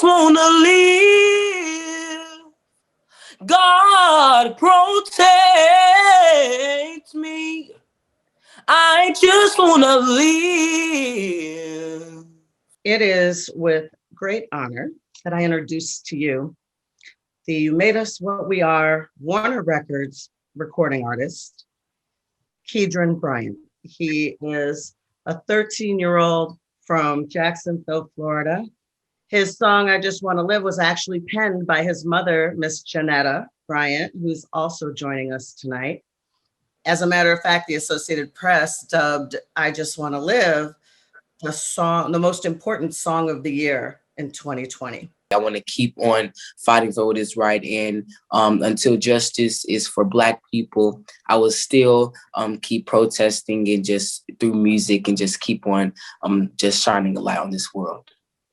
just wanna live. God protect me. I just wanna live. It is with great honor that I introduce to you the You Made Us What We Are Warner Records recording artist, Keedron Bryant. He is a 13-year-old from Jacksonville, Florida. His song, I Just Want to Live, was actually penned by his mother, Miss Janetta Bryant, who's also joining us tonight. As a matter of fact, the Associated Press dubbed I Just Want to Live the most important song of the year in 2020. I want to keep on fighting for what is right, and until justice is for Black people, I will still keep protesting and just through music and just keep on just shining a light on this world.